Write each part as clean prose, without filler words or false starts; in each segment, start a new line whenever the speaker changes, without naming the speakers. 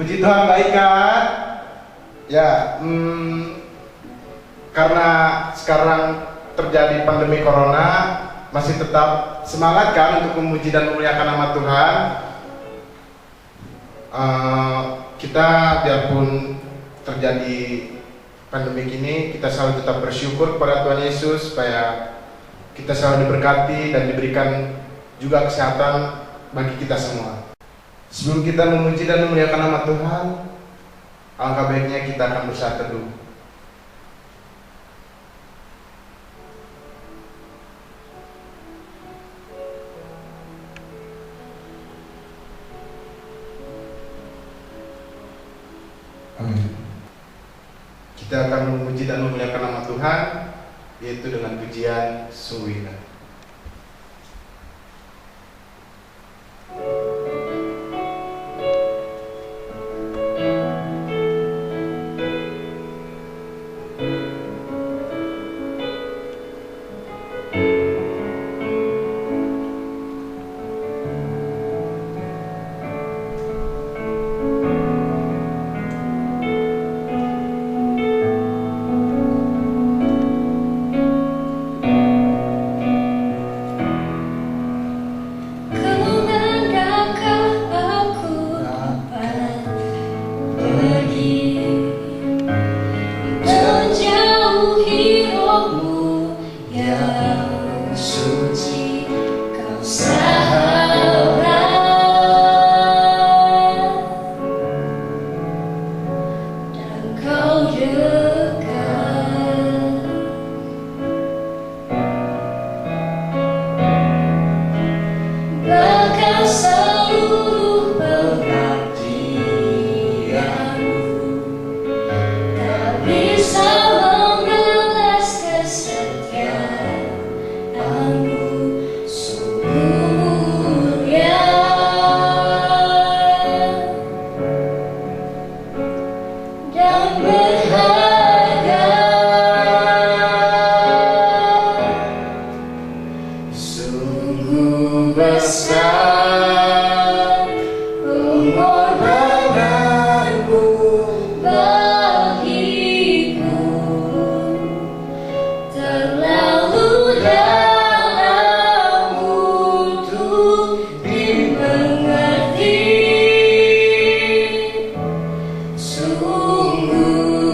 Puji Tuhan, baik kan? Ya, karena sekarang terjadi pandemi corona, masih tetap semangat kan untuk memuji dan memuliakan nama Tuhan. Kita biarpun terjadi pandemi ini, kita selalu tetap bersyukur kepada Tuhan Yesus supaya kita selalu diberkati dan diberikan juga kesehatan bagi kita semua. Sebelum kita memuji dan memuliakan nama Tuhan, alangkah baiknya kita akan bersatu teduh. Amin. Kita akan memuji dan memuliakan nama Tuhan, yaitu dengan pujian sungguh indah.
Sungguh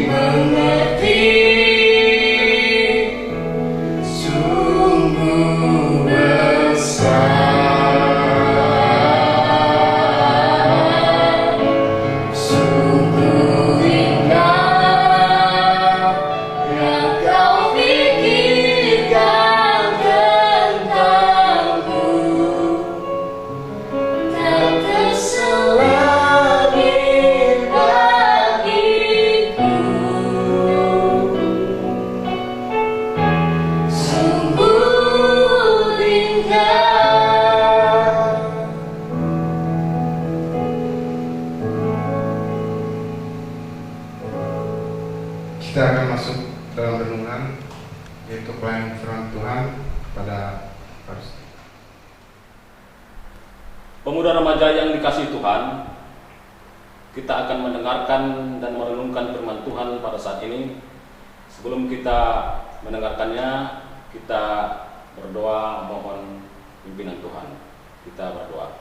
mengerti, sungguh besar, sungguh indah yang kau pikirkan tentangku, tak terselubung bagiku. Sungguh indah.
Kita akan masuk dalam renungan, yaitu pelayanan firman Tuhan pada Paris.
Pemuda remaja yang dikasihi Tuhan, kita akan mendengarkan dan merenungkan firman Tuhan pada saat ini. Sebelum kita mendengarkannya, kita berdoa mohon pimpinan Tuhan. Kita berdoa.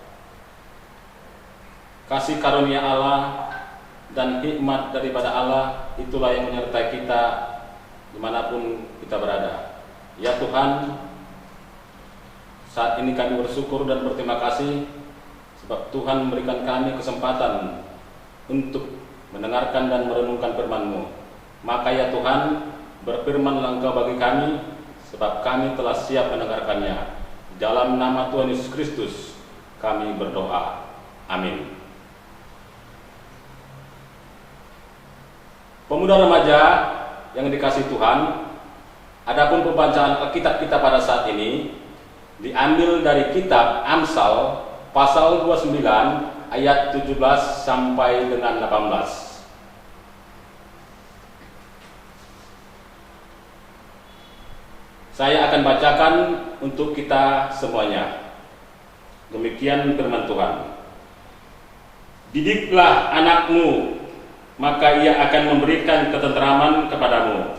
Kasih karunia Allah dan hikmat daripada Allah itulah yang menyertai kita dimanapun kita berada. Ya Tuhan, saat ini kami bersyukur dan berterima kasih sebab Tuhan memberikan kami kesempatan untuk mendengarkan dan merenungkan firman-Mu. Maka ya Tuhan, berfirmanlah Engkau bagi kami, sebab kami telah siap mendengarkannya. Dalam nama Tuhan Yesus Kristus kami berdoa. Amin. Pemuda remaja yang dikasihi Tuhan, adapun pembacaan Alkitab kita pada saat ini diambil dari kitab Amsal pasal 29 ayat 17 sampai dengan 18. Saya akan bacakan untuk kita semuanya. Demikian firman Tuhan. Didiklah anakmu, maka ia akan memberikan ketenteraman kepadamu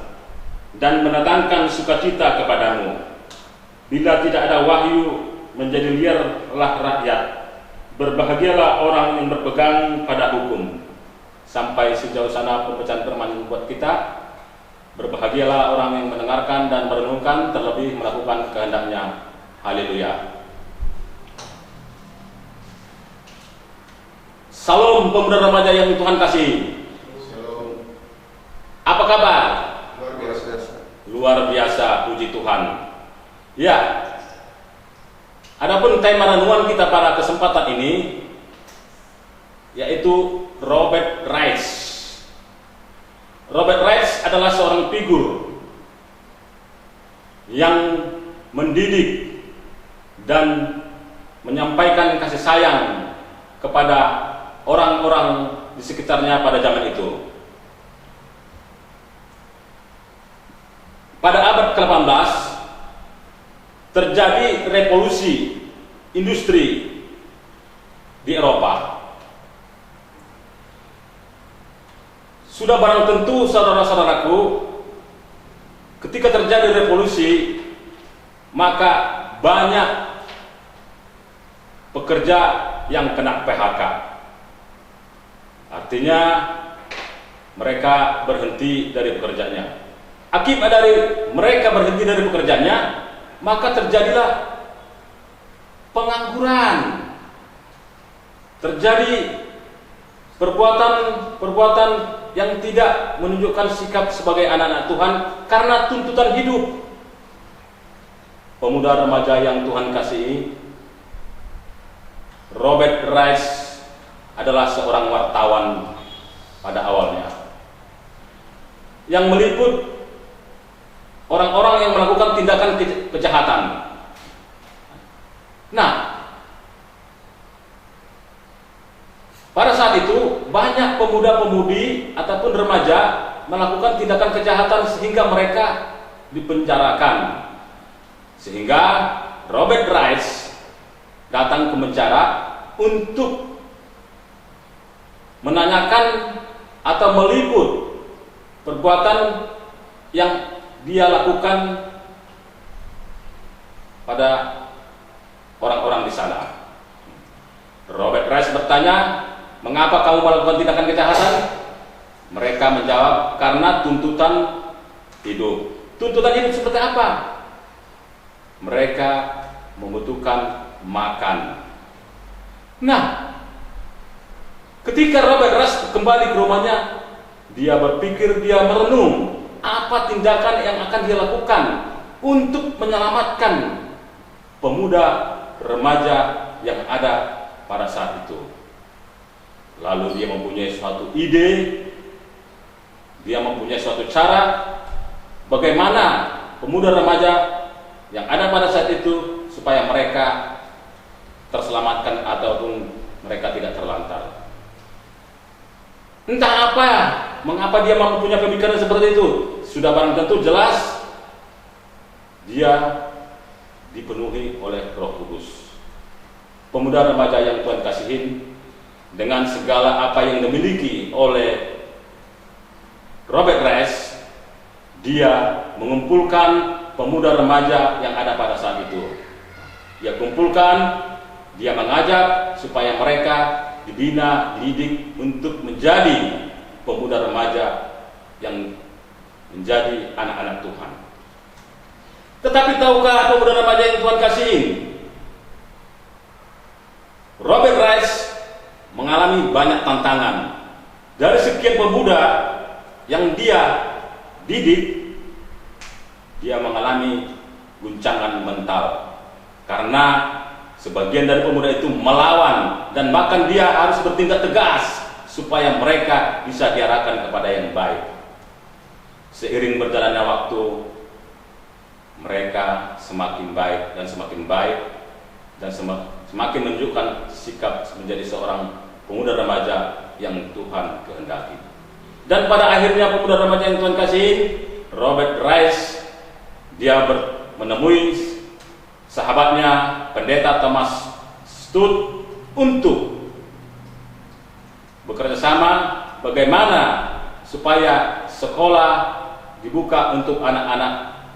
dan mendatangkan sukacita kepadamu. Bila tidak ada wahyu, menjadi liarlah rakyat. Berbahagialah orang yang berpegang pada hukum. Sampai sejauh sana pembacaan firman buat kita. Berbahagialah orang yang mendengarkan dan merenungkan, terlebih melakukan kehendaknya. Haleluya. Salam pemuda remaja yang Tuhan kasih. Apa kabar?
Luar biasa.
Luar biasa, puji Tuhan. Ya, adapun tema renungan kita pada kesempatan ini yaitu Robert Rice. Robert Rice adalah seorang figur yang mendidik dan menyampaikan kasih sayang kepada orang-orang di sekitarnya pada zaman itu. Pada abad ke-18 terjadi revolusi industri di Eropa. Sudah barang tentu saudara-saudaraku, ketika terjadi revolusi, maka banyak pekerja yang kena PHK. Artinya mereka berhenti dari pekerjaannya. Akibat dari mereka berhenti dari pekerjaannya, maka terjadilah pengangguran. Terjadi perbuatan yang tidak menunjukkan sikap sebagai anak-anak Tuhan karena tuntutan hidup. Pemuda remaja yang Tuhan kasihi, Robert Rice adalah seorang wartawan pada awalnya yang meliput orang-orang yang melakukan tindakan kejahatan. Nah, pada saat itu banyak pemuda-pemudi ataupun remaja melakukan tindakan kejahatan sehingga mereka dipenjarakan. Sehingga Robert Rice datang ke penjara untuk menanyakan atau meliput perbuatan yang dia lakukan pada orang-orang di sana. Robert Rice bertanya, mengapa kamu melakukan tindakan kejahatan? Mereka menjawab, karena tuntutan hidup. Tuntutan hidup seperti apa? Mereka membutuhkan makan. Nah, ketika Robert Rush kembali ke rumahnya, dia berpikir, dia merenung apa tindakan yang akan dia lakukan untuk menyelamatkan pemuda remaja yang ada pada saat itu. Lalu dia mempunyai suatu ide, dia mempunyai suatu cara bagaimana pemuda remaja yang ada pada saat itu supaya mereka terselamatkan ataupun mereka tidak terlantar. Entah apa, mengapa dia mempunyai pemikiran seperti itu, sudah barang tentu jelas dia dipenuhi oleh Roh Kudus. Pemuda remaja yang Tuhan kasihin, dengan segala apa yang dimiliki oleh Robert Rush, dia mengumpulkan pemuda remaja yang ada pada saat itu. Dia kumpulkan, dia mengajak supaya mereka dibina, dididik untuk menjadi pemuda remaja yang menjadi anak-anak Tuhan. Tetapi tahukah pemuda remaja yang Tuhan kasihin, Robert Rush mengalami banyak tantangan. Dari sekian pemuda yang dia didik, dia mengalami guncangan mental karena sebagian dari pemuda itu melawan, dan bahkan dia harus bertindak tegas supaya mereka bisa diarahkan kepada yang baik. Seiring berjalannya waktu, mereka semakin baik dan semakin menunjukkan sikap menjadi seorang pemuda remaja yang Tuhan kehendaki. Dan pada akhirnya pemuda remaja yang Tuhan kasihin, Robert Rush, dia menemui sahabatnya pendeta Thomas Stout untuk bekerja sama bagaimana supaya sekolah dibuka untuk anak-anak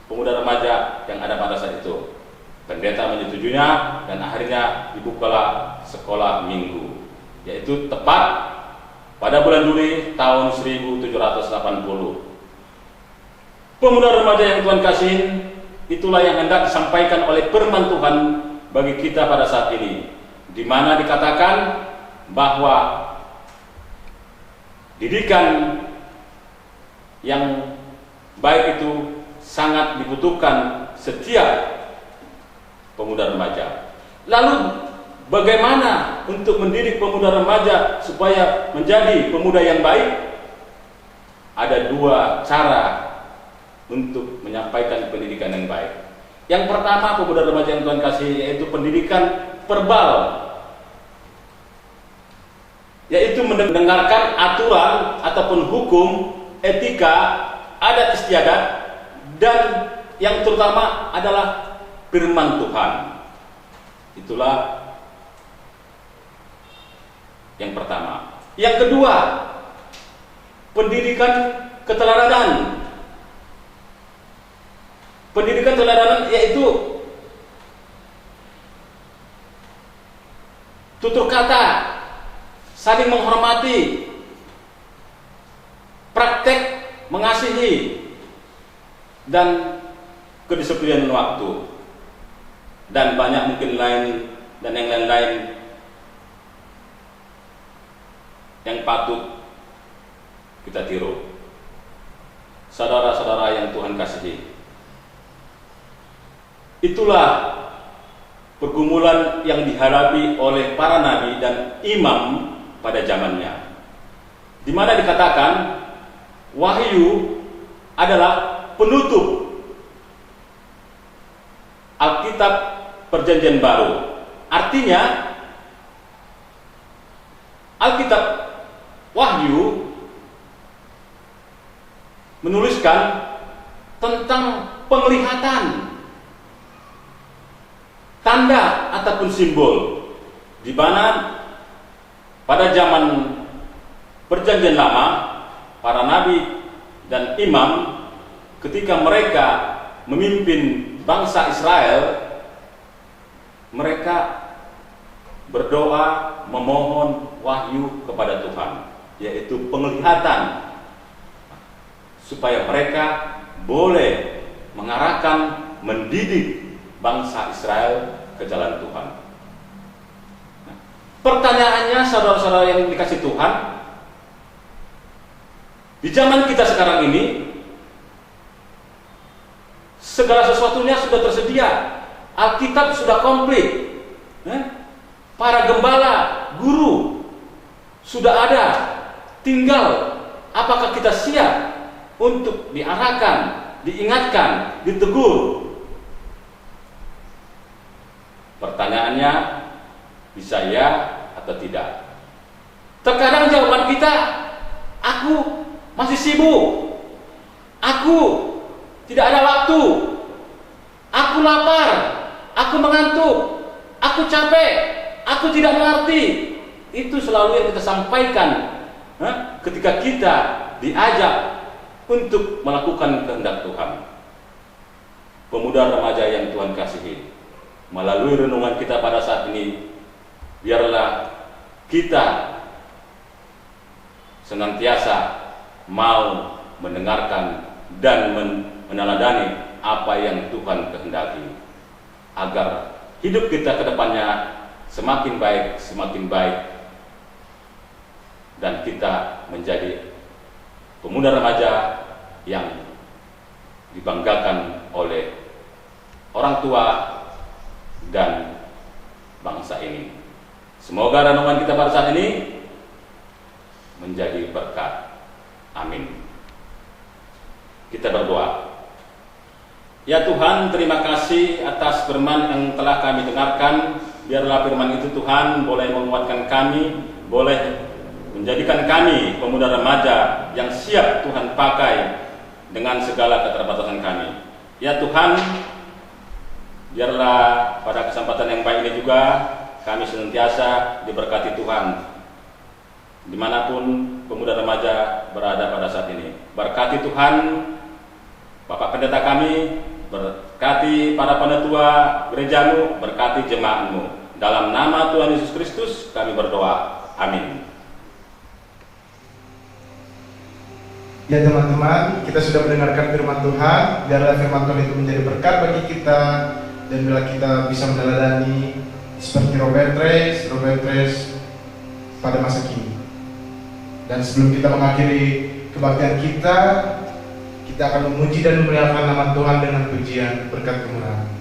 pemuda remaja yang ada pada saat itu. Pendeta menyetujuinya dan akhirnya dibukalah sekolah minggu, yaitu tepat pada bulan Juli tahun 1780. Pemuda remaja yang Tuhan kasihin, itulah yang hendak disampaikan oleh firman Tuhan bagi kita pada saat ini, di mana dikatakan bahwa didikan yang baik itu sangat dibutuhkan setiap pemuda remaja. Lalu bagaimana untuk mendidik pemuda remaja supaya menjadi pemuda yang baik? Ada dua cara untuk menyampaikan pendidikan yang baik. Yang pertama, pemuda remaja yang Tuhan kasih, yaitu pendidikan verbal, yaitu mendengarkan aturan ataupun hukum, etika, adat istiadat, dan yang terutama adalah firman Tuhan. Itulah yang pertama. Yang kedua, pendidikan keteladanan. Pendidikan keteladanan yaitu tutur kata, saling menghormati, praktek mengasihi, dan kedisiplinan waktu, dan banyak mungkin lain dan yang lain-lain yang patut kita tiru. Saudara-saudara yang Tuhan kasihi, itulah pergumulan yang dihadapi oleh para nabi dan imam pada zamannya, di mana dikatakan wahyu adalah penutup Alkitab Perjanjian Baru. Artinya Alkitab Wahyu menuliskan tentang penglihatan, tanda ataupun simbol, di mana pada zaman Perjanjian Lama para nabi dan imam ketika mereka memimpin bangsa Israel, mereka berdoa memohon wahyu kepada Tuhan. yaitu penglihatan, supaya mereka boleh mengarahkan, mendidik bangsa Israel ke jalan Tuhan. Nah, pertanyaannya saudara-saudara yang dikasih Tuhan, di zaman kita sekarang ini segala sesuatunya sudah tersedia, Alkitab sudah komplit, para gembala, guru sudah ada, tinggal apakah kita siap untuk diarahkan, diingatkan, ditegur? Pertanyaannya bisa ya atau tidak. Terkadang jawaban kita, aku masih sibuk, aku tidak ada waktu, aku lapar, aku mengantuk, aku capek, aku tidak mengerti. Itu selalu yang kita sampaikan ketika kita diajak untuk melakukan kehendak Tuhan. Pemuda remaja yang Tuhan kasihi, melalui renungan kita pada saat ini, biarlah kita senantiasa mau mendengarkan dan meneladani apa yang Tuhan kehendaki, agar hidup kita ke depannya semakin baik, dan kita menjadi pemuda remaja yang dibanggakan oleh orang tua dan bangsa ini. Semoga renungan kita pada saat ini menjadi berkat. Amin. Kita berdoa. Ya Tuhan, terima kasih atas firman yang telah kami dengarkan. Biarlah firman itu Tuhan boleh menguatkan kami, boleh menjadikan kami pemuda remaja yang siap Tuhan pakai dengan segala keterbatasan kami. Ya Tuhan, biarlah pada kesempatan yang baik ini juga kami senantiasa diberkati Tuhan, dimanapun pemuda remaja berada pada saat ini. Berkati Tuhan Bapak Pendeta kami, berkati para penetua gerejamu, berkati jemaatmu. Dalam nama Tuhan Yesus Kristus kami berdoa. Amin.
Ya teman-teman, kita sudah mendengarkan firman Tuhan. Biarlah firman Tuhan itu menjadi berkat bagi kita, dan bila kita bisa meneladani seperti Robert Reis pada masa kini. Dan sebelum kita mengakhiri kebaktian kita akan memuji dan memuliakan nama Tuhan dengan pujian berkat kemurahan.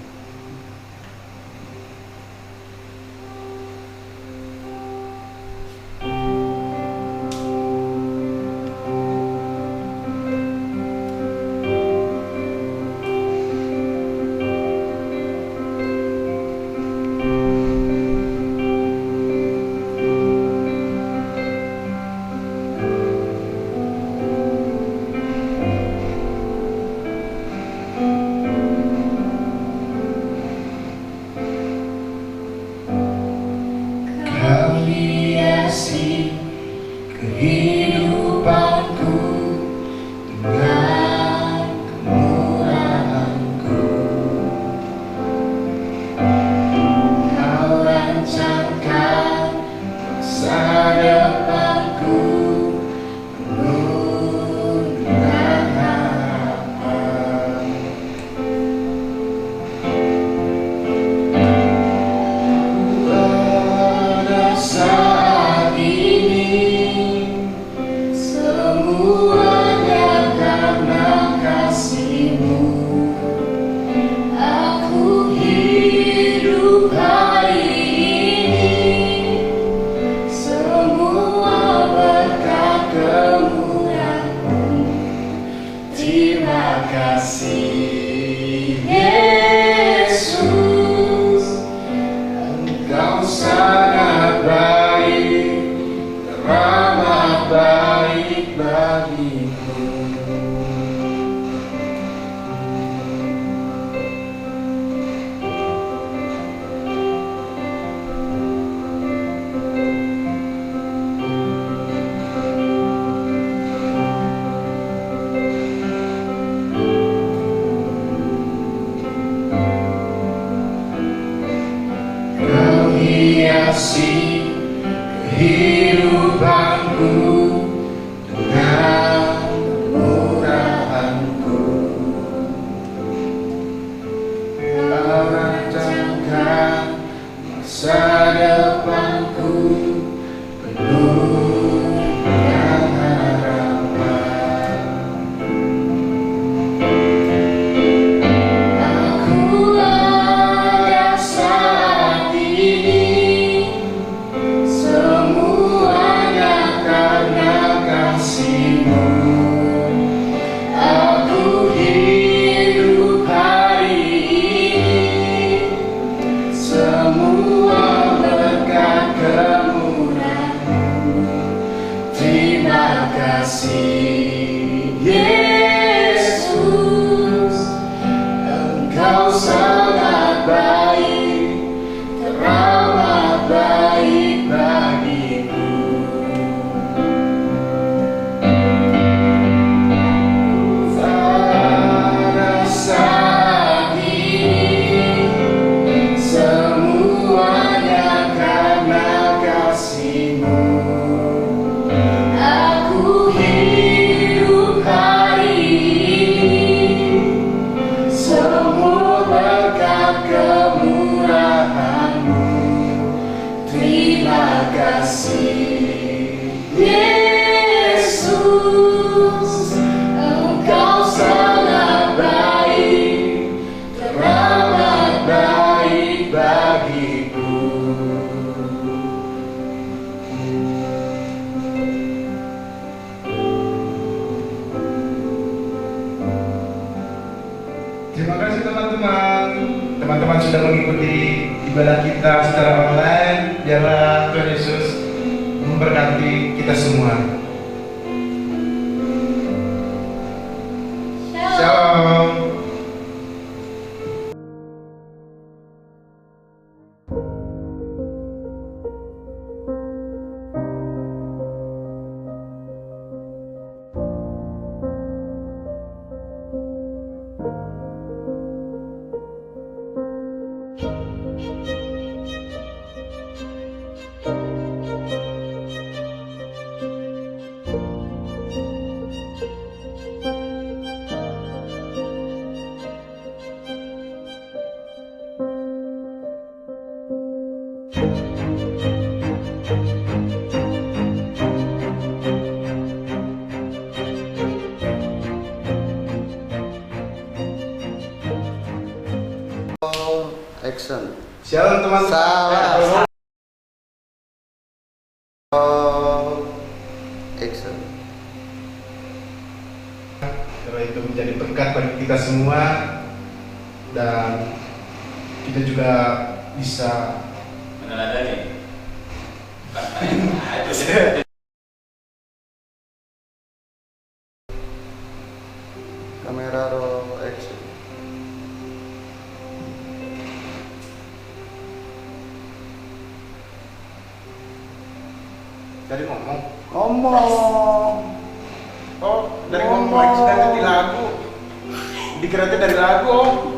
Terima kasih teman-teman. Teman-teman sudah mengikuti ibadah kita secara online. Biarlah Tuhan Yesus memberkati kita semua. Shalom.
Action.
Shalom teman-teman.
Salah. Action.
Kalau itu menjadi berkat bagi kita semua dan kita juga bisa
Mana ada nih?
Kamera roll action.
dari ngomong.
Ngomong.
Oh, dari ngomong sudah ganti lagu. Dikira dari lagu. Oh.